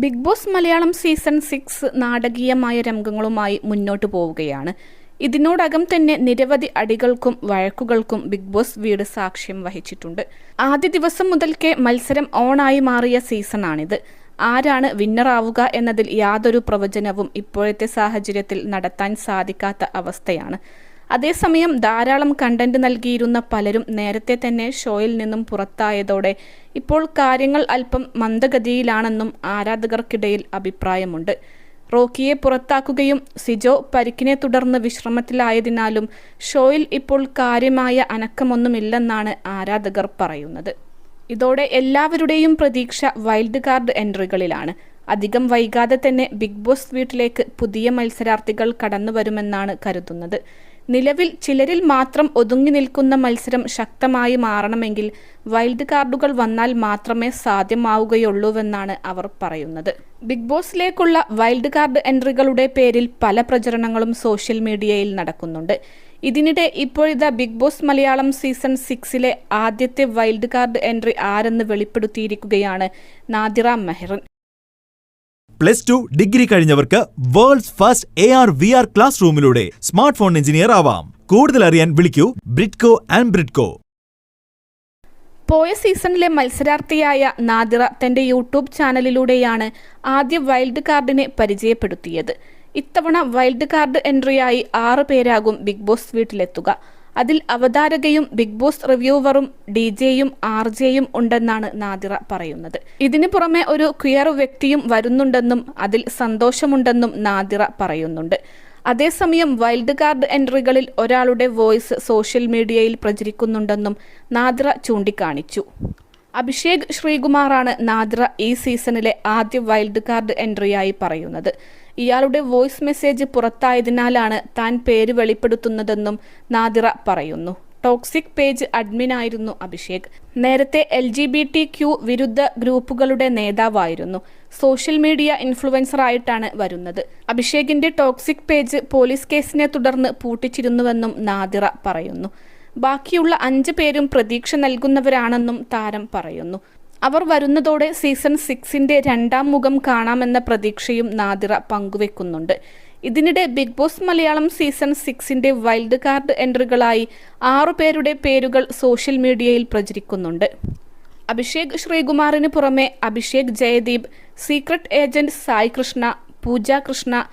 Big boss Malayalam season 6 നാടകീയമായ രംഗങ്ങളുമായി മുന്നോട്ടു പോവുകയാണ്. ഇതിനോടകം തന്നെ നിരവധി അടികൾക്കും വഴക്കുകൾക്കും ബിഗ് ബോസ് വീട് സാക്ഷ്യം വഹിച്ചിട്ടുണ്ട്. ആദ്യ ദിവസം മുതൽക്കേ മത്സരം ഓണായി മാറിയ സീസണാണിത്. ആരാണ് വിന്നറാവുക എന്നതിൽ യാതൊരു പ്രവചനവും ഇപ്പോഴത്തെ സാഹചര്യത്തിൽ നടത്താൻ സാധിക്കാത്ത അവസ്ഥയാണ്. അതേസമയം ധാരാളം കണ്ടന്റ് നൽകിയിരുന്ന പലരും നേരത്തെ തന്നെ ഷോയിൽ നിന്നും പുറത്തായതോടെ ഇപ്പോൾ കാര്യങ്ങൾ അല്പം മന്ദഗതിയിലാണെന്നും ആരാധകർക്കിടയിൽ അഭിപ്രായമുണ്ട്. റോക്കിയെ പുറത്താക്കുകയും സിജോ പരിക്കിനെ തുടർന്ന് വിശ്രമത്തിലായതിനാലും ഷോയിൽ ഇപ്പോൾ കാര്യമായ അനക്കമൊന്നുമില്ലെന്നാണ് ആരാധകർ പറയുന്നത്. ഇതോടെ എല്ലാവരുടെയും പ്രതീക്ഷ വൈൽഡ് കാർഡ് എൻട്രികളിലാണ്. അധികം വൈകാതെ തന്നെ ബിഗ് ബോസ് വീട്ടിലേക്ക് പുതിയ മത്സരാർത്ഥികൾ കടന്നുവരുമെന്നാണ് കരുതുന്നത്. നിലവിൽ ചിലരിൽ മാത്രം ഒതുങ്ങി നിൽക്കുന്ന മത്സരം ശക്തമായി മാറണമെങ്കിൽ വൈൽഡ് കാർഡുകൾ വന്നാൽ മാത്രമേ സാധ്യമാവുകയുള്ളൂവെന്നാണ് അവർ പറയുന്നത്. ബിഗ് ബോസിലേക്കുള്ള വൈൽഡ് കാർഡ് എൻട്രികളുടെ പേരിൽ പല പ്രചരണങ്ങളും സോഷ്യൽ മീഡിയയിൽ നടക്കുന്നുണ്ട്. ഇതിനിടെ ഇപ്പോഴിതാ ബിഗ് ബോസ് മലയാളം സീസൺ 6 ആദ്യത്തെ വൈൽഡ് കാർഡ് എൻട്രി ആരെന്ന് വെളിപ്പെടുത്തിയിരിക്കുകയാണ് നാദിറ മെഹറിൻ. +2 ഡിഗ്രി കഴിഞ്ഞവർക്ക് വേൾഡ്സ് ഫസ്റ്റ് AR/VR ക്ലാസ് റൂമിലൂടെ സ്മാർട്ട് ഫോൺ എഞ്ചിനീയർ ആവാം. കൂടുതൽ അറിയാൻ വിളിക്കൂ ബ്രിഡ്കോ ആൻഡ് ബ്രിഡ്കോ. പോയ സീസണിലെ മത്സരാർത്ഥിയായ നാദിറ തന്റെ യൂട്യൂബ് ചാനലിലൂടെയാണ് ആദ്യ വൈൽഡ് കാർഡിനെ പരിചയപ്പെടുത്തിയത്. ഇത്തവണ വൈൽഡ് കാർഡ് എൻട്രിയായി 6 പേരാകും ബിഗ് ബോസ് വീട്ടിലെത്തുക. അതിൽ അവതാരകയും ബിഗ് ബോസ് റിവ്യൂവറും DJയും RJയും ഉണ്ടെന്നാണ് നാദിറ പറയുന്നത്. ഇതിനു പുറമെ ഒരു ക്വിയർ വ്യക്തിയും വരുന്നുണ്ടെന്നും അതിൽ സന്തോഷമുണ്ടെന്നും നാദിറ പറയുന്നുണ്ട്. അതേസമയം വൈൽഡ് കാർഡ് എൻട്രികളിൽ ഒരാളുടെ വോയിസ് സോഷ്യൽ മീഡിയയിൽ പ്രചരിക്കുന്നുണ്ടെന്നും നാദിറ ചൂണ്ടിക്കാണിച്ചു. അഭിഷേക് ശ്രീകുമാറാണ് നാദിറ ഈ സീസണിലെ ആദ്യ വൈൽഡ് കാർഡ് എൻട്രിയായി പറയുന്നത്. ഇയാളുടെ വോയിസ് മെസ്സേജ് പുറത്തായതിനാലാണ് താൻ പേര് വെളിപ്പെടുത്തുന്നതെന്നും നാദിറ പറയുന്നു. ടോക്സിക് പേജ് അഡ്മിനായിരുന്നു അഭിഷേക്. നേരത്തെ LGBTQ വിരുദ്ധ ഗ്രൂപ്പുകളുടെ നേതാവായിരുന്നു. സോഷ്യൽ മീഡിയ ഇൻഫ്ലുവൻസറായിട്ടാണ് വരുന്നത്. അഭിഷേകിന്റെ ടോക്സിക് പേജ് പോലീസ് കേസിനെ തുടർന്ന് പൂട്ടിച്ചിരുന്നുവെന്നും നാദിറ പറയുന്നു. ബാക്കിയുള്ള 5 പേരും പ്രതീക്ഷ നൽകുന്നവരാണെന്നും താരം പറയുന്നു. അവർ വരുന്നതോടെ സീസൺ 6 രണ്ടാം മുഖം കാണാമെന്ന പ്രതീക്ഷയും നാദിറ പങ്കുവെക്കുന്നുണ്ട്. ഇതിനിടെ big boss Malayalam season 6 wild card എൻട്രികളായി 6 പേരുടെ പേരുകൾ സോഷ്യൽ മീഡിയയിൽ പ്രചരിക്കുന്നുണ്ട്. അഭിഷേക് ശ്രീകുമാറിന് പുറമെ Abhishek Jayadeep, secret agent Sai Krishna, Pooja Krishna,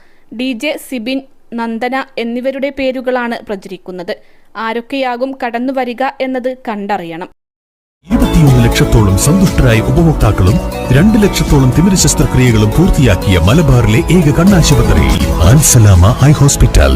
DJ Sibin, Nandana എന്നിവരുടെ പേരുകളാണ് പ്രചരിക്കുന്നത്. ആരൊക്കെയാകും കടന്നുവരിക എന്നത് കണ്ടറിയണം. 21 ലക്ഷത്തോളം സന്തുഷ്ടരായ ഉപഭോക്താക്കളും 2 ലക്ഷത്തോളം തിമിര ശസ്ത്രക്രിയകളും പൂർത്തിയാക്കിയ മലബാറിലെ ഏക കണ്ണാശുപത്രി ആൻസലാമ ഹൈ ഹോസ്പിറ്റൽ.